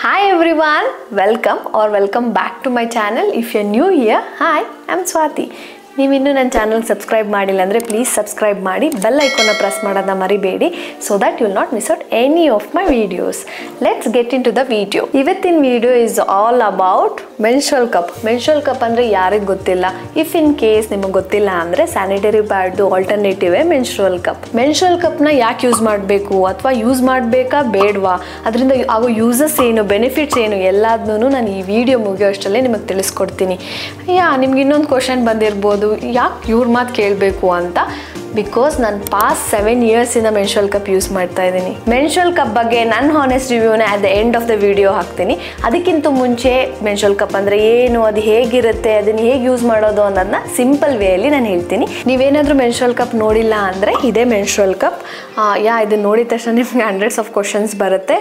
Hi everyone, welcome back to my channel. If you're new here, hi, I'm Swati. ನೀವು ಇನ್ನೂ ನನ್ನ channel subscribe ಮಾಡಿಲ್ಲ ಅಂದರೆ please subscribe ಮಾಡಿ ಬೆಲ್ ಐಕಾನ್ನ ಪ್ರೆಸ್ ಮಾಡೋದನ್ನ ಮರಿಬೇಡಿ so that you will not miss out any of my videos. Let's get into the video. ಇವತ್ತಿನ video is all about menstrual cup. Menstrual cup ಅಂದರೆ ಯಾರಿಗೆ ಗೊತ್ತಿಲ್ಲ? ಇಫ್ ಇನ್ ಕೇಸ್ ನಿಮಗೆ ಗೊತ್ತಿಲ್ಲ ಅಂದರೆ ಸ್ಯಾನಿಟರಿ ಪ್ಯಾಡ್ದು ಆಲ್ಟರ್ನೇಟಿವೇ ಮೆನ್ಸ್ಟ್ರುವಲ್ ಕಪ್. ಮೆನ್ಸ್ಟ್ರುವಲ್ ಕಪ್ನ ಯಾಕೆ ಯೂಸ್ ಮಾಡಬೇಕು ಅಥವಾ ಯೂಸ್ ಮಾಡಬೇಕಾ ಬೇಡವಾ, ಅದರಿಂದ ಆಗೋ ಯೂಸಸ್ ಏನು, ಬೆನಿಫಿಟ್ಸ್ ಏನು ಎಲ್ಲದನ್ನೂ ನಾನು ಈ ವಿಡಿಯೋ ಮುಗಿಯೋ ಅಷ್ಟರಲ್ಲೇ ನಿಮಗೆ ತಿಳಿಸ್ಕೊಡ್ತೀನಿ. ನಿಮ್ಗೆ ಇನ್ನೊಂದು ಕ್ವಶನ್ ಬಂದಿರ್ಬೋದು, ಯಾಕೆ ಇವ್ರ ಮಾತು ಕೇಳಬೇಕು ಅಂತ. ಬಿಕಾಸ್ ನಾನು ಪಾಸ್ಟ್ 7 ಇಯರ್ಸಿಂದ ಮೆನ್ಸ್ಟ್ರುವಲ್ ಕಪ್ ಯೂಸ್ ಮಾಡ್ತಾ ಇದ್ದೀನಿ. ಮೆನ್ಸ್ಟ್ರುವಲ್ ಕಪ್ ಬಗ್ಗೆ ನನ್ನ ಹಾನೆಸ್ಟ್ ರಿವ್ಯೂನ at the end of the video ಹಾಕ್ತೀನಿ. ಅದಕ್ಕಿಂತ ಮುಂಚೆ ಮೆನ್ಸ್ಟ್ರುವಲ್ ಕಪ್ ಅಂದರೆ ಏನು, ಅದು ಹೇಗಿರುತ್ತೆ, ಅದನ್ನು ಹೇಗೆ ಯೂಸ್ ಮಾಡೋದು ಅನ್ನೋದನ್ನ ಸಿಂಪಲ್ ವೇಯಲ್ಲಿ ನಾನು ಹೇಳ್ತೀನಿ. ನೀವೇನಾದರೂ ಮೆನ್ಸ್ಟ್ರುವಲ್ ಕಪ್ ನೋಡಿಲ್ಲ ಅಂದರೆ ಇದೇ ಮೆನ್ಸ್ಟ್ರುವಲ್ ಕಪ್. ಇದನ್ನು ನೋಡಿದ ತಕ್ಷಣ ನಿಮಗೆ ಹಂಡ್ರೆಡ್ಸ್ ಆಫ್ ಕ್ವಶನ್ಸ್ ಬರುತ್ತೆ.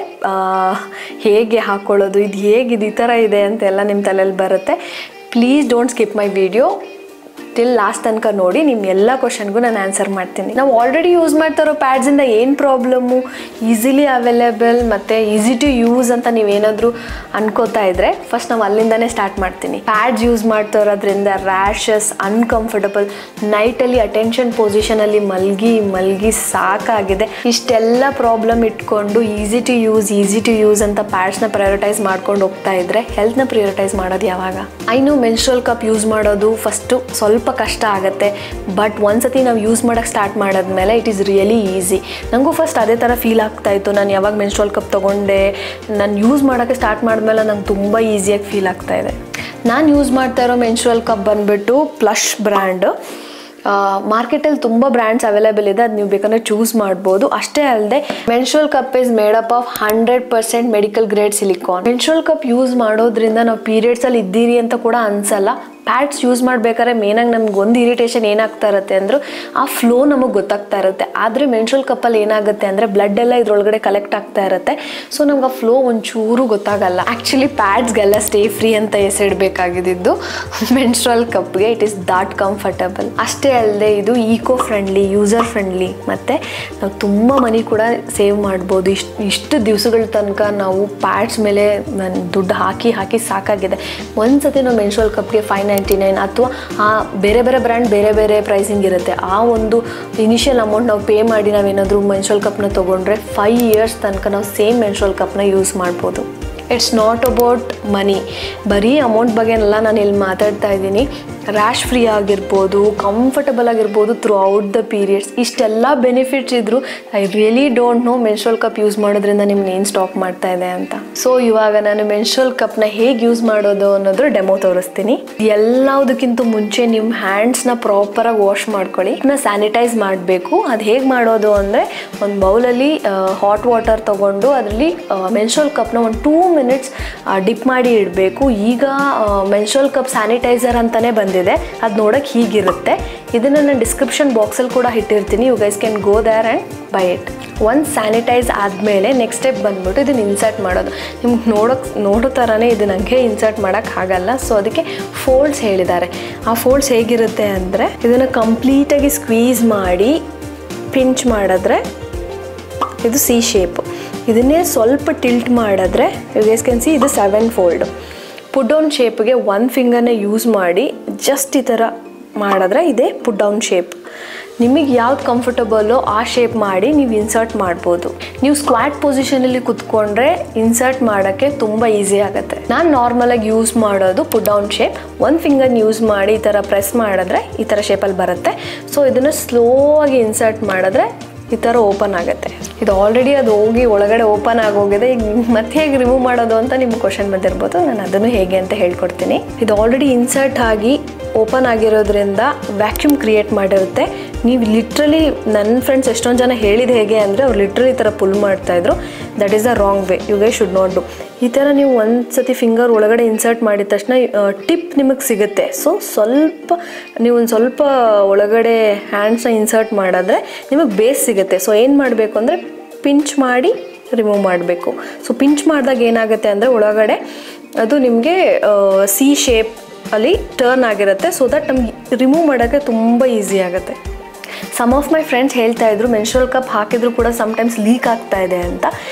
ಹೇಗೆ ಹಾಕ್ಕೊಳ್ಳೋದು, ಇದು ಹೇಗಿದೆ, ಈ ಥರ ಇದೆ ಅಂತೆಲ್ಲ ನಿಮ್ಮ ತಲೆಯಲ್ಲಿ ಬರುತ್ತೆ. Please don't skip my video till last ತನಕ ನೋಡಿ. ನಿಮ್ಮ ಎಲ್ಲ ಕ್ವಶನ್ಗೂ ನಾನು ಆನ್ಸರ್ ಮಾಡ್ತೀನಿ. ನಾವು ಆಲ್ರೆಡಿ ಯೂಸ್ ಮಾಡ್ತಾ ಇರೋ ಪ್ಯಾಡ್ಸಿಂದ ಏನು ಪ್ರಾಬ್ಲಮ್ಮು, ಈಸಿಲಿ ಅವೈಲೇಬಲ್ ಮತ್ತು ಈಸಿ ಟು ಯೂಸ್ ಅಂತ ನೀವೇನಾದರೂ ಅನ್ಕೋತಾ ಇದ್ದರೆ ಫಸ್ಟ್ ನಾವು ಅಲ್ಲಿಂದನೇ ಸ್ಟಾರ್ಟ್ ಮಾಡ್ತೀನಿ. ಪ್ಯಾಡ್ಸ್ ಯೂಸ್ ಮಾಡ್ತಾ ಇರೋದ್ರಿಂದ ರ್ಯಾಷಸ್, ಅನ್ಕಂಫರ್ಟಬಲ್, ನೈಟಲ್ಲಿ ಅಟೆನ್ಷನ್ ಪೊಸಿಷನಲ್ಲಿ ಮಲ್ಗಿ ಸಾಕಾಗಿದೆ. ಇಷ್ಟೆಲ್ಲ ಪ್ರಾಬ್ಲಮ್ ಇಟ್ಕೊಂಡು ಈಸಿ ಟು ಯೂಸ್ ಅಂತ ಪ್ಯಾಡ್ಸ್ನ ಪ್ರಯಾರಿಟೈಸ್ ಮಾಡ್ಕೊಂಡು ಹೋಗ್ತಾ ಇದ್ದರೆ ಹೆಲ್ತ್ನ ಪ್ರಿಯಾರಿಟೈಸ್ ಮಾಡೋದು ಯಾವಾಗ? ಐನು ಮೆನ್ಸ್ಟ್ರುವಲ್ ಕಪ್ ಯೂಸ್ ಮಾಡೋದು ಫಸ್ಟು ಸ್ವಲ್ಪ ಕಷ್ಟ ಆಗುತ್ತೆ, ಬಟ್ ಒಂದ್ಸತಿ ನಾವು ಯೂಸ್ ಮಾಡೋಕ್ಕೆ ಸ್ಟಾರ್ಟ್ ಮಾಡಿದ್ಮೇಲೆ ಇಟ್ ಈಸ್ ರಿಯಲಿ ಈಸಿ. ನನಗೂ ಫಸ್ಟ್ ಅದೇ ಥರ ಫೀಲ್ ಆಗ್ತಾಯಿತ್ತು. ನಾನು ಯಾವಾಗ ಮೆನ್ಸ್ಟ್ರುವಲ್ ಕಪ್ ತೊಗೊಂಡೆ, ನಾನು ಯೂಸ್ ಮಾಡೋಕ್ಕೆ ಸ್ಟಾರ್ಟ್ ಮಾಡಿದ್ಮೇಲೆ ನಂಗೆ ತುಂಬ ಈಸಿಯಾಗಿ ಫೀಲ್ ಆಗ್ತಾಯಿದೆ. ನಾನು ಯೂಸ್ ಮಾಡ್ತಾ ಇರೋ ಮೆನ್ಸ್ಟ್ರುವಲ್ ಕಪ್ ಬಂದುಬಿಟ್ಟು ಪ್ಲಶ್ ಬ್ರ್ಯಾಂಡು. ಮಾರ್ಕೆಟಲ್ಲಿ ತುಂಬ ಬ್ರ್ಯಾಂಡ್ಸ್ ಅವೈಲೇಬಲ್ ಇದೆ, ಅದು ನೀವು ಬೇಕಂದರೆ ಚೂಸ್ ಮಾಡ್ಬೋದು. ಅಷ್ಟೇ ಅಲ್ಲದೆ menstrual cup is made up of 100% medical grade silicon. Menstrual cup use ಮಾಡೋದ್ರಿಂದ ನಾವು ಪೀರಿಯಡ್ಸಲ್ಲಿ ಇದ್ದೀರಿ ಅಂತ ಕೂಡ ಅನಿಸಲ್ಲ. ಪ್ಯಾಡ್ಸ್ ಯೂಸ್ ಮಾಡಬೇಕಾದ್ರೆ ಮೇನಾಗಿ ನಮ್ಗೆ ಒಂದು ಇರಿಟೇಷನ್ ಏನಾಗ್ತಾ ಇರುತ್ತೆ ಅಂದರೆ ಆ ಫ್ಲೋ ನಮಗೆ ಗೊತ್ತಾಗ್ತಾ ಇರುತ್ತೆ. ಆದರೆ ಮೆನ್ಸ್ಟ್ರುವಲ್ ಕಪ್ಪಲ್ಲಿ ಏನಾಗುತ್ತೆ ಅಂದರೆ ಬ್ಲಡ್ ಎಲ್ಲ ಇದ್ರೊಳಗಡೆ ಕಲೆಕ್ಟ್ ಆಗ್ತಾ ಇರುತ್ತೆ. ಸೊ ನಮ್ಗೆ ಆ ಫ್ಲೋ ಒಂಚೂರು ಗೊತ್ತಾಗಲ್ಲ. ಆ್ಯಕ್ಚುಲಿ ಪ್ಯಾಡ್ಸ್ಗೆಲ್ಲ ಸ್ಟೇ ಫ್ರೀ ಅಂತ ಹೆಸರಿಡಬೇಕಾಗಿದ್ದು ಮೆನ್ಸ್ಟ್ರುವಲ್ ಕಪ್ಗೆ. It is that comfortable. ಅಷ್ಟೇ ಅಲ್ಲದೆ ಇದು ಈಕೋ ಫ್ರೆಂಡ್ಲಿ, ಯೂಸರ್ ಫ್ರೆಂಡ್ಲಿ, ಮತ್ತು ನಾವು ತುಂಬ ಮನಿ ಕೂಡ ಸೇವ್ ಮಾಡ್ಬೋದು. ಇಷ್ಟು ದಿವಸಗಳ ತನಕ ನಾವು ಪ್ಯಾಡ್ಸ್ ಮೇಲೆ ದುಡ್ಡು ಹಾಕಿ ಸಾಕಾಗಿದೆ. ಒಂದು ಸತಿ ನಾವು ಮೆನ್ಸ್ಟ್ರುವಲ್ ಕಪ್ಗೆ 599 ಅಥವಾ ಬೇರೆ ಬ್ರ್ಯಾಂಡ್ ಬೇರೆ ಪ್ರೈಸಿಂಗ್ ಇರುತ್ತೆ. ಆ ಒಂದು ಇನಿಷಿಯಲ್ ಅಮೌಂಟ್ ನಾವು ಪೇ ಮಾಡಿ ನಾವೇನಾದರೂ ಮೆನ್ಸ್ಟ್ರುವಲ್ ಕಪ್ನ ತೊಗೊಂಡ್ರೆ 5 ಇಯರ್ಸ್ ತನಕ ನಾವು ಸೇಮ್ ಮೆನ್ಸ್ಟ್ರುವಲ್ ಕಪ್ನ ಯೂಸ್ ಮಾಡ್ಬೋದು. ಇಟ್ಸ್ ನಾಟ್ ಅಬೌಟ್ ಮನಿ, ಬರೀ ಅಮೌಂಟ್ ಬಗ್ಗೆನೆಲ್ಲ ನಾನು ಇಲ್ಲಿ ಮಾತಾಡ್ತಾ ಇದ್ದೀನಿ. ರ್ಯಾಶ್ ಫ್ರೀ ಆಗಿರ್ಬೋದು, ಕಂಫರ್ಟಬಲ್ ಆಗಿರ್ಬೋದು ಥ್ರೂ ಔಟ್ ದ ಪೀರಿಯಡ್ಸ್. ಇಷ್ಟೆಲ್ಲ ಬೆನಿಫಿಟ್ಸ್ ಇದ್ದರೂ I really don't know menstrual cup use ಮಾಡೋದ್ರಿಂದ ನಿಮ್ಗೆ ಏನು ಸ್ಟಾಪ್ ಮಾಡ್ತಾ ಇದೆ ಅಂತ. ಸೊ ಇವಾಗ ನಾನು ಮೆನ್ಸ್ಟ್ರುವಲ್ ಕಪ್ನ ಹೇಗೆ ಯೂಸ್ ಮಾಡೋದು ಅನ್ನೋದ್ರ ಡೆಮೋ ತೋರಿಸ್ತೀನಿ. ಎಲ್ಲದಕ್ಕಿಂತ ಮುಂಚೆ ನಿಮ್ಮ ಹ್ಯಾಂಡ್ಸ್ನ ಪ್ರಾಪರಾಗಿ ವಾಶ್ ಮಾಡ್ಕೊಳ್ಳಿ. ಸ್ಯಾನಿಟೈಸ್ ಮಾಡಬೇಕು. ಅದು ಹೇಗೆ ಮಾಡೋದು ಅಂದರೆ ಒಂದು ಬೌಲಲ್ಲಿ ಹಾಟ್ ವಾಟರ್ ತೊಗೊಂಡು ಅದರಲ್ಲಿ ಮೆನ್ಸ್ಟ್ರುವಲ್ ಕಪ್ನ ಒಂದು 2 ಮಿನಿಟ್ಸ್ ಡಿಪ್ ಮಾಡಿ ಇಡಬೇಕು. ಈಗ ಮೆನ್ಸ್ಟ್ರುವಲ್ ಕಪ್ ಸ್ಯಾನಿಟೈಸರ್ ಅಂತಲೇ ಬಂದಿದೆ, ಅದು ನೋಡೋಕ್ಕೆ ಹೀಗಿರುತ್ತೆ. ಇದನ್ನು ನಾನು ಡಿಸ್ಕ್ರಿಪ್ಷನ್ ಬಾಕ್ಸಲ್ಲಿ ಕೂಡ ಇಟ್ಟಿರ್ತೀನಿ. You guys can go there and buy it. ಒಂದು ಸ್ಯಾನಿಟೈಸ್ ಆದಮೇಲೆ ನೆಕ್ಸ್ಟ್ ಸ್ಟೆಪ್ ಬಂದ್ಬಿಟ್ಟು ಇದನ್ನು ಇನ್ಸರ್ಟ್ ಮಾಡೋದು. ನಿಮ್ಗೆ ನೋಡೋ ಥರನೇ ಇದು ನನಗೆ ಇನ್ಸರ್ಟ್ ಮಾಡೋಕ್ಕಾಗಲ್ಲ. ಸೊ ಅದಕ್ಕೆ ಫೋಲ್ಡ್ಸ್ ಹೇಳಿದ್ದಾರೆ. ಆ ಫೋಲ್ಡ್ಸ್ ಹೇಗಿರುತ್ತೆ ಅಂದರೆ ಇದನ್ನು ಕಂಪ್ಲೀಟಾಗಿ ಸ್ಕ್ವೀಸ್ ಮಾಡಿ ಪಿಂಚ್ ಮಾಡಿದ್ರೆ ಇದು ಸಿ ಶೇಪು. ಇದನ್ನೇ ಸ್ವಲ್ಪ ಟಿಲ್ಟ್ ಮಾಡಿದ್ರೆ ಯು ಗೈಸ್ ಕ್ಯಾನ್ ಸಿ ಇದು 7 ಫೋಲ್ಡು. ಪುಟ್ ಡೌನ್ ಶೇಪ್ಗೆ 1 ಫಿಂಗರ್ನ ಯೂಸ್ ಮಾಡಿ ಜಸ್ಟ್ ಈ ಥರ ಮಾಡಿದ್ರೆ ಇದೇ ಪುಟ್ ಡೌನ್ ಶೇಪ್. ನಿಮಗೆ ಯಾವ್ದು ಕಂಫರ್ಟಬಲ್ಲೋ ಆ ಶೇಪ್ ಮಾಡಿ ನೀವು ಇನ್ಸರ್ಟ್ ಮಾಡ್ಬೋದು. ನೀವು ಸ್ಕ್ವಾಟ್ ಪೊಸಿಷನಲ್ಲಿ ಕುತ್ಕೊಂಡ್ರೆ ಇನ್ಸರ್ಟ್ ಮಾಡೋಕ್ಕೆ ತುಂಬ ಈಸಿ ಆಗುತ್ತೆ. ನಾನು ನಾರ್ಮಲಾಗಿ ಯೂಸ್ ಮಾಡೋದು ಪುಟ್ ಡೌನ್ ಶೇಪ್. 1 ಫಿಂಗರ್ನ ಯೂಸ್ ಮಾಡಿ ಈ ಥರ ಪ್ರೆಸ್ ಮಾಡಿದ್ರೆ ಈ ಥರ ಶೇಪಲ್ಲಿ ಬರುತ್ತೆ. ಸೊ ಇದನ್ನು ಸ್ಲೋ ಆಗಿ ಇನ್ಸರ್ಟ್ ಮಾಡಿದ್ರೆ ಈ ಥರ ಓಪನ್ ಆಗುತ್ತೆ. ಇದು ಆಲ್ರೆಡಿ ಅದು ಹೋಗಿ ಒಳಗಡೆ ಓಪನ್ ಆಗೋಗಿದೆ. ಈಗ ಮತ್ತೆ ಹೇಗೆ ರಿಮೂವ್ ಮಾಡೋದು ಅಂತ ನಿಮ್ಗೆ ಕ್ವಶನ್ ಬಂದಿರ್ಬೋದು. ನಾನು ಅದನ್ನು ಹೇಗೆ ಅಂತ ಹೇಳ್ಕೊಡ್ತೀನಿ. ಇದು ಆಲ್ರೆಡಿ ಇನ್ಸರ್ಟ್ ಆಗಿ ಓಪನ್ ಆಗಿರೋದ್ರಿಂದ ವ್ಯಾಕ್ಯೂಮ್ ಕ್ರಿಯೇಟ್ ಮಾಡಿರುತ್ತೆ. ನೀವು ಲಿಟ್ರಲಿ ನನ್ನ ಫ್ರೆಂಡ್ಸ್ ಎಷ್ಟೊಂದು ಜನ ಹೇಳಿದ ಹೇಗೆ ಅಂದರೆ ಅವ್ರು ಲಿಟ್ರಲಿ ಈ ಥರ ಪುಲ್ ಮಾಡ್ತಾಯಿದ್ರು. That is the wrong way. You guys should not do. ಈ ಥರ ನೀವು ಒಂದು ಸತಿ ಫಿಂಗರ್ ಒಳಗಡೆ ಇನ್ಸರ್ಟ್ ಮಾಡಿದ ತಕ್ಷಣ ಟಿಪ್ ನಿಮಗೆ ಸಿಗುತ್ತೆ. ಸೊ ನೀವು ಒಂದು ಸ್ವಲ್ಪ ಒಳಗಡೆ ಹ್ಯಾಂಡ್ಸ್ನ ಇನ್ಸರ್ಟ್ ಮಾಡಿದ್ರೆ ನಿಮಗೆ ಬೇಸ್ ಸಿಗುತ್ತೆ. ಸೊ ಏನು ಮಾಡಬೇಕು ಅಂದರೆ ಪಿಂಚ್ ಮಾಡಿ ರಿಮೂವ್ ಮಾಡಬೇಕು. ಸೊ ಪಿಂಚ್ ಮಾಡಿದಾಗ ಏನಾಗುತ್ತೆ ಅಂದರೆ ಒಳಗಡೆ ಅದು ನಿಮಗೆ ಸಿ ಶೇಪ್ ಅಲ್ಲಿ ಟರ್ನ್ ಆಗಿರುತ್ತೆ. ಸೊ ದಟ್ ನಮ್ಗೆ ರಿಮೂವ್ ಮಾಡೋಕ್ಕೆ ತುಂಬ ಈಸಿ ಆಗುತ್ತೆ. ಸಮ್ ಆಫ್ ಮೈ ಫ್ರೆಂಡ್ಸ್ ಹೇಳ್ತಾ ಇದ್ರು ಮೆನ್ಸ್ಟ್ರುವಲ್ ಕಪ್ ಹಾಕಿದ್ರು ಕೂಡ ಸಮ್ಟೈಮ್ಸ್ ಲೀಕ್ ಆಗ್ತಾ ಇದೆ ಅಂತ.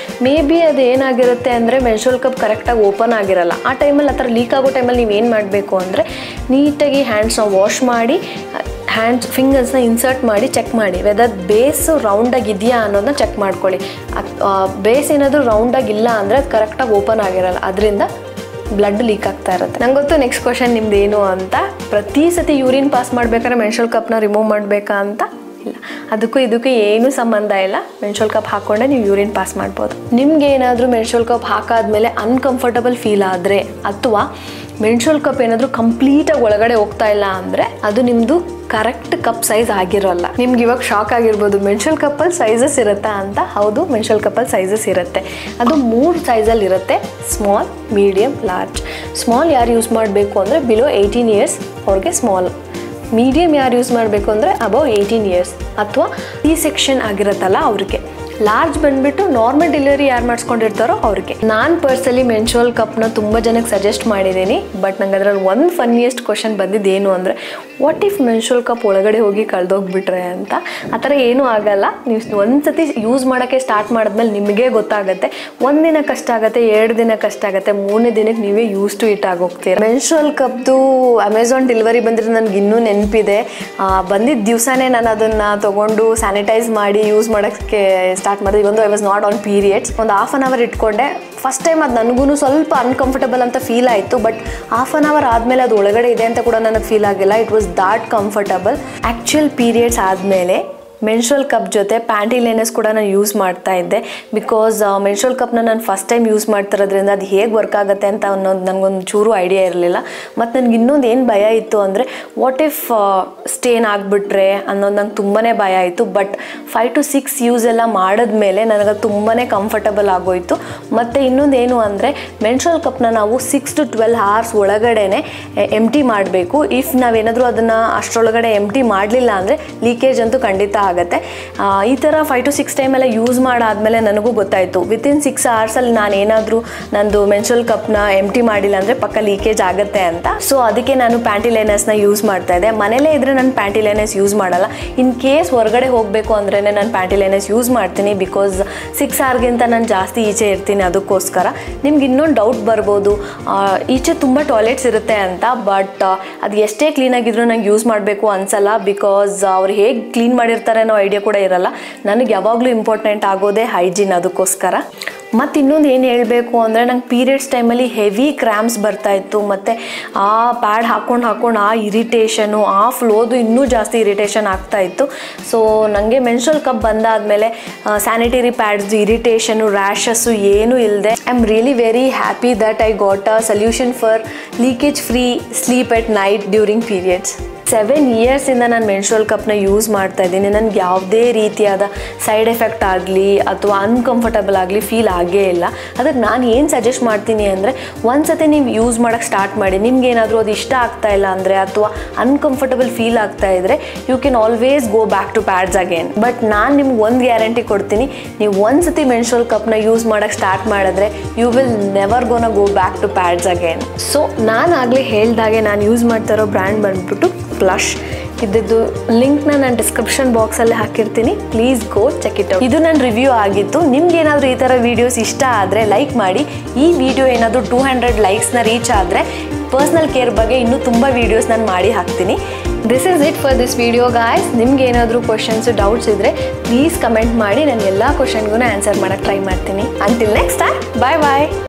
ಮೇ ಬಿ ಅದು ಏನಾಗಿರುತ್ತೆ ಅಂದರೆ ಮೆನ್ಸ್ಟ್ರುವಲ್ ಕಪ್ ಕರೆಕ್ಟಾಗಿ ಓಪನ್ ಆಗಿರಲ್ಲ. ಆ ಟೈಮಲ್ಲಿ ಆ ಥರ ಲೀಕ್ ಆಗೋ ಟೈಮಲ್ಲಿ ನೀವು ಏನು ಮಾಡಬೇಕು ಅಂದರೆ ನೀಟಾಗಿ ಹ್ಯಾಂಡ್ಸ್ನ ವಾಶ್ ಮಾಡಿ ಫಿಂಗರ್ಸ್ನ ಇನ್ಸರ್ಟ್ ಮಾಡಿ ಚೆಕ್ ಮಾಡಿ ವೆದರ್ ಬೇಸ್ ರೌಂಡಾಗಿ ಇದೆಯಾ ಅನ್ನೋದನ್ನ ಚೆಕ್ ಮಾಡ್ಕೊಳ್ಳಿ. ಬೇಸ್ ಏನಾದರೂ ರೌಂಡಾಗಿಲ್ಲ ಅಂದರೆ ಅದು ಕರೆಕ್ಟಾಗಿ ಓಪನ್ ಆಗಿರಲ್ಲ, ಅದರಿಂದ ಬ್ಲಡ್ ಲೀಕ್ ಆಗ್ತಾ ಇರುತ್ತೆ. ನಂಗೆ ಗೊತ್ತು ನೆಕ್ಸ್ಟ್ ಕ್ವಶನ್ ನಿಮ್ದು ಏನು ಅಂತ. ಪ್ರತಿ ಸತಿ ಯೂರಿನ್ ಪಾಸ್ ಮಾಡ್ಬೇಕಾದ್ರೆ ಮೆನ್ಸ್ಟ್ರುವಲ್ ಕಪ್ನ ರಿಮೂವ್ ಮಾಡಬೇಕಾ ಅಂತ ಇಲ್ಲ, ಅದಕ್ಕೂ ಇದಕ್ಕೂ ಏನೂ ಸಂಬಂಧ ಇಲ್ಲ. ಮೆನ್ಸ್ಟ್ರುವಲ್ ಕಪ್ ಹಾಕ್ಕೊಂಡೆ ನೀವು ಯೂರಿನ್ ಪಾಸ್ ಮಾಡ್ಬೋದು. ನಿಮ್ಗೆ ಏನಾದರೂ ಮೆನ್ಸ್ಟ್ರುವಲ್ ಕಪ್ ಹಾಕಾದ್ಮೇಲೆ ಅನ್ಕಂಫರ್ಟಬಲ್ ಫೀಲ್ ಆದರೆ ಅಥವಾ ಮೆನ್ಸ್ಟ್ರುವಲ್ ಕಪ್ ಏನಾದರೂ ಕಂಪ್ಲೀಟಾಗಿ ಒಳಗಡೆ ಹೋಗ್ತಾ ಇಲ್ಲ ಅಂದರೆ ಅದು ನಿಮ್ಮದು ಕರೆಕ್ಟ್ ಕಪ್ ಸೈಜ್ ಆಗಿರೋಲ್ಲ. ನಿಮ್ಗೆ ಇವಾಗ ಶಾಕ್ ಆಗಿರ್ಬೋದು, ಮೆನ್ಸ್ಟ್ರುವಲ್ ಕಪ್ಪಲ್ಲಿ ಸೈಜಸ್ ಇರುತ್ತಾ ಅಂತ. ಹೌದು, ಮೆನ್ಸ್ಟ್ರುವಲ್ ಕಪ್ಪಲ್ಲಿ ಸೈಜಸ್ ಇರುತ್ತೆ. ಅದು 3 ಸೈಜಲ್ಲಿ ಇರುತ್ತೆ: ಸ್ಮಾಲ್, ಮೀಡಿಯಮ್, ಲಾರ್ಜ್. ಸ್ಮಾಲ್ ಯಾರು ಯೂಸ್ ಮಾಡಬೇಕು ಅಂದರೆ ಬಿಲೋ 18 ಇಯರ್ಸ್ ಅವ್ರಿಗೆ ಸ್ಮಾಲ್. ಮೀಡಿಯಮ್ ಯಾರು ಯೂಸ್ ಮಾಡಬೇಕು ಅಂದರೆ ಅಬೌವ್ 18 ಇಯರ್ಸ್ ಅಥವಾ ಸೆಕ್ಷನ್ ಆಗಿರುತ್ತಲ್ಲ ಅವ್ರಿಗೆ. ಲಾರ್ಜ್ ಬಂದುಬಿಟ್ಟು ನಾರ್ಮಲ್ ಡೆಲಿವರಿ ಯಾರು ಮಾಡಿಸ್ಕೊಂಡಿರ್ತಾರೋ ಅವ್ರಿಗೆ. ನಾನು ಪರ್ಸನಲಿ ಮೆನ್ಸ್ಟ್ರುವಲ್ ಕಪ್ನ ತುಂಬ ಜನಕ್ಕೆ ಸಜೆಸ್ಟ್ ಮಾಡಿದ್ದೀನಿ. ಬಟ್ ನಂಗೆ ಅದರಲ್ಲಿ ಒಂದು ಫನ್ನಿಯೆಸ್ಟ್ ಕ್ವಶನ್ ಬಂದಿದ್ದೇನು ಅಂದರೆ, ವಾಟ್ ಇಫ್ ಮೆನ್ಸ್ಟ್ರುವಲ್ ಕಪ್ ಒಳಗಡೆ ಹೋಗಿ ಕಳೆದೋಗ್ಬಿಟ್ರೆ ಅಂತ. ಆ ಥರ ಏನೂ ಆಗಲ್ಲ. ನೀವು ಒಂದು ಸತಿ ಯೂಸ್ ಮಾಡೋಕ್ಕೆ ಸ್ಟಾರ್ಟ್ ಮಾಡಿದ್ಮೇಲೆ ನಿಮಗೆ ಗೊತ್ತಾಗುತ್ತೆ. 1 ದಿನ ಕಷ್ಟ ಆಗುತ್ತೆ, 2 ದಿನ ಕಷ್ಟ ಆಗುತ್ತೆ, 3ನೇ ದಿನಕ್ಕೆ ನೀವೇ ಯೂಸ್ ಟು ಇಟ್ ಆಗೋಗ್ತೀರ. ಮೆನ್ಸ್ಟ್ರುವಲ್ ಕಪ್ದು ಅಮೆಝಾನ್ ಡೆಲಿವರಿ ಬಂದರೆ ನನಗೆ ಇನ್ನೂ ನೆನಪಿದೆ. ಬಂದಿದ್ದ ದಿವಸನೇ ನಾನು ಅದನ್ನು ತೊಗೊಂಡು ಸ್ಯಾನಿಟೈಸ್ ಮಾಡಿ ಯೂಸ್ ಮಾಡೋಕ್ಕೆ ಸ್ಟಾರ್ಟ್ ಮಾಡಿದೆ. ಇವೊಂದು I was not on periods. ಒಂದು ಹಾಫ್ ಆನ್ ಅವರ್ ಇಟ್ಕೊಂಡೆ. ಫಸ್ಟ್ ಟೈಮ್ ಅದು ನನಗೂ ಸ್ವಲ್ಪ ಅನ್ಕಂಫರ್ಟಬಲ್ ಅಂತ ಫೀಲ್ ಆಯಿತು. ಬಟ್ ಹಾಫ್ ಆನ್ ಅವರ್ ಆದಮೇಲೆ ಅದು ಒಳಗಡೆ ಇದೆ ಅಂತ ಕೂಡ ನನಗೆ ಫೀಲ್ ಆಗಿಲ್ಲ. It was that comfortable. Actual periods ಆದಮೇಲೆ ಮೆನ್ಸ್ಟ್ರುವಲ್ ಕಪ್ ಜೊತೆ ಪ್ಯಾಂಟಿ ಲೈನರ್ಸ್ ಕೂಡ ನಾನು ಯೂಸ್ ಮಾಡ್ತಾ ಇದ್ದೆ. ಬಿಕಾಸ್ ಮೆನ್ಸ್ಟ್ರುವಲ್ ಕಪ್ನ ನಾನು ಫಸ್ಟ್ ಟೈಮ್ ಯೂಸ್ ಮಾಡ್ತಿರೋದ್ರಿಂದ ಅದು ಹೇಗೆ ವರ್ಕ್ ಆಗುತ್ತೆ ಅಂತ ಅನ್ನೋದು ನನಗೊಂದು ಚೂರು ಐಡಿಯಾ ಇರಲಿಲ್ಲ. ಮತ್ತು ನನಗೆ ಇನ್ನೊಂದು ಏನು ಭಯ ಇತ್ತು ಅಂದರೆ, ವಾಟ್ ಇಫ್ ಸ್ಟೇನ್ ಆಗಿಬಿಟ್ರೆ ಅನ್ನೋದು ನಂಗೆ ತುಂಬಾ ಭಯ ಆಯಿತು. ಬಟ್ 5 to 6 ಯೂಸ್ ಎಲ್ಲ ಮಾಡಿದ್ಮೇಲೆ ನನಗೆ ತುಂಬಾ ಕಂಫರ್ಟಬಲ್ ಆಗೋಯಿತು. ಮತ್ತು ಇನ್ನೊಂದು ಏನು ಅಂದರೆ, ಮೆನ್ಸ್ಟ್ರುವಲ್ ಕಪ್ನ ನಾವು 6 to 12 hours ಒಳಗಡೆ ಎಂಟಿ ಮಾಡಬೇಕು. ಇಫ್ ನಾವೇನಾದರೂ ಅದನ್ನು ಅಷ್ಟರೊಳಗಡೆ ಎಂಟಿ ಮಾಡಲಿಲ್ಲ ಅಂದರೆ ಲೀಕೇಜ್ ಅಂತೂ ಖಂಡಿತ ಆಗುತ್ತೆ. ಈ ಥರ 5 to 6 ಟೈಮೆಲ್ಲ ಯೂಸ್ ಮಾಡಾದ್ಮೇಲೆ ನನಗೂ ಗೊತ್ತಾಯಿತು, ವಿತಿನ್ 6 hours ನಾನು ಏನಾದರೂ ನಂದು ಮೆನ್ಸ್ಟ್ರುವಲ್ ಕಪ್ನ ಎಂಟಿ ಮಾಡಿಲ್ಲ ಅಂದರೆ ಪಕ್ಕ ಲೀಕೇಜ್ ಆಗುತ್ತೆ ಅಂತ. ಸೊ ಅದಕ್ಕೆ ನಾನು ಪ್ಯಾಂಟಿ ಲೈನರ್ಸ್ನ ಯೂಸ್ ಮಾಡ್ತಾ ಇದ್ದೆ. ಮನೇಲೇ ಇದ್ದರೆ ನಾನು ಪ್ಯಾಂಟಿ ಲೈನರ್ಸ್ ಯೂಸ್ ಮಾಡಲ್ಲ. ಇನ್ ಕೇಸ್ ಹೊರಗಡೆ ಹೋಗಬೇಕು ಅಂದ್ರೆ ನಾನು ಪ್ಯಾಂಟಿ ಲೈನರ್ಸ್ ಯೂಸ್ ಮಾಡ್ತೀನಿ. ಬಿಕಾಸ್ 6 hourಗಿಂತ ನಾನು ಜಾಸ್ತಿ ಈಚೆ ಇರ್ತೀನಿ, ಅದಕ್ಕೋಸ್ಕರ. ನಿಮ್ಗೆ ಇನ್ನೊಂದು ಡೌಟ್ ಬರ್ಬೋದು, ಈಚೆ ತುಂಬ ಟಾಯ್ಲೆಟ್ಸ್ ಇರುತ್ತೆ ಅಂತ. ಬಟ್ ಅದು ಎಷ್ಟೇ ಕ್ಲೀನಾಗಿದ್ರು ನಂಗೆ ಯೂಸ್ ಮಾಡಬೇಕು ಅನ್ಸಲ್ಲ. ಬಿಕಾಸ್ ಅವ್ರು ಹೇಗೆ ಕ್ಲೀನ್ ಮಾಡಿರ್ತಾರೆ ಅನ್ನೋ ಐಡಿಯಾ ಕೂಡ ಇರಲ್ಲ. ನನಗೆ ಯಾವಾಗಲೂ ಇಂಪಾರ್ಟೆಂಟ್ ಆಗೋದೇ ಹೈಜೀನ್, ಅದಕ್ಕೋಸ್ಕರ. ಮತ್ತು ಇನ್ನೊಂದು ಏನು ಹೇಳಬೇಕು ಅಂದರೆ, ನಂಗೆ ಪೀರಿಯಡ್ಸ್ ಟೈಮಲ್ಲಿ ಹೆವಿ ಕ್ರ್ಯಾಂಪ್ಸ್ ಬರ್ತಾಯಿತ್ತು. ಮತ್ತು ಆ ಪ್ಯಾಡ್ ಹಾಕ್ಕೊಂಡು ಆ ಇರಿಟೇಷನು, ಆ ಫ್ಲೋದು ಇನ್ನೂ ಜಾಸ್ತಿ ಇರಿಟೇಷನ್ ಆಗ್ತಾಯಿತ್ತು. ಸೊ ನನಗೆ ಮೆನ್ಸ್ಟ್ರುವಲ್ ಕಪ್ ಬಂದಾದಮೇಲೆ ಸ್ಯಾನಿಟರಿ ಪ್ಯಾಡ್ಸ್ ಇರಿಟೇಷನು, ರ್ಯಾಷಸ್ಸು ಏನೂ ಇಲ್ಲದೆ, I am really very happy that I got a solution for leakage free sleep at night during periods. 7 yearsಯಿಂದ ನಾನು ಮೆನ್ಸ್ಟ್ರುವಲ್ ಕಪ್ನ ಯೂಸ್ ಮಾಡ್ತಾ ಇದ್ದೀನಿ. ನನಗೆ ಯಾವುದೇ ರೀತಿಯಾದ ಸೈಡ್ ಎಫೆಕ್ಟ್ ಆಗಲಿ ಅಥವಾ ಅನ್ಕಂಫರ್ಟಬಲ್ ಆಗಲಿ ಫೀಲ್ ಆಗೇ ಇಲ್ಲ. ಅದಕ್ಕೆ ನಾನು ಏನು ಸಜೆಸ್ಟ್ ಮಾಡ್ತೀನಿ ಅಂದರೆ, ಒಂದು ಸತಿ ನೀವು ಯೂಸ್ ಮಾಡೋಕ್ಕೆ ಸ್ಟಾರ್ಟ್ ಮಾಡಿ. ನಿಮ್ಗೆ ಏನಾದರೂ ಅದು ಇಷ್ಟ ಆಗ್ತಾ ಇಲ್ಲ ಅಂದರೆ ಅಥವಾ ಅನ್ಕಂಫರ್ಟಬಲ್ ಫೀಲ್ ಆಗ್ತಾ ಇದ್ದರೆ, you can always go back to pads again. But ನಾನು ನಿಮ್ಗೆ ಒಂದು ಗ್ಯಾರಂಟಿ ಕೊಡ್ತೀನಿ, ನೀವು ಒಂದು ಸತಿ ಮೆನ್ಸ್ಟ್ರುವಲ್ ಕಪ್ನ ಯೂಸ್ ಮಾಡೋಕ್ಕೆ ಸ್ಟಾರ್ಟ್ ಮಾಡಿದ್ರೆ you will never gonna go back to pads again. So ನಾನು ಆಗಲೇ ಹೇಳ್ದಾಗೆ ನಾನು ಯೂಸ್ ಮಾಡ್ತಾ ಇರೋ ಬ್ರ್ಯಾಂಡ್ ಬಂದ್ಬಿಟ್ಟು ಫ್ಲಶ್. ಇದ್ದು ಲಿಂಕ್ನ ನಾನು ಡಿಸ್ಕ್ರಿಪ್ಷನ್ ಬಾಕ್ಸಲ್ಲಿ ಹಾಕಿರ್ತೀನಿ, please go check it out. ಇದು ನನ್ನ ರಿವ್ಯೂ ಆಗಿತ್ತು. ನಿಮ್ಗೆ ಏನಾದರೂ ಈ ಥರ ವೀಡಿಯೋಸ್ ಇಷ್ಟ ಆದರೆ ಲೈಕ್ ಮಾಡಿ. ಈ ವಿಡಿಯೋ ಏನಾದರೂ 200 ಲೈಕ್ಸ್ನ ರೀಚ್ ಆದರೆ ಪರ್ಸ್ನಲ್ ಕೇರ್ ಬಗ್ಗೆ ಇನ್ನೂ ತುಂಬ ವೀಡಿಯೋಸ್ ನಾನು ಮಾಡಿ ಹಾಕ್ತೀನಿ. This is it for this video guys. ನಿಮ್ಗೆ ಏನಾದರೂ ಕ್ವಶನ್ಸು, ಡೌಟ್ಸ್ ಇದ್ದರೆ ಪ್ಲೀಸ್ ಕಮೆಂಟ್ ಮಾಡಿ. ನಾನು ಎಲ್ಲ ಕ್ವಶನ್ಗೂ ಆನ್ಸರ್ ಮಾಡೋಕ್ಕೆ ಟ್ರೈ ಮಾಡ್ತೀನಿ. ಅಂಟಿಲ್ ನೆಕ್ಸ್ಟ್ ಟೈಮ್, ಬಾಯ್ ಬಾಯ್.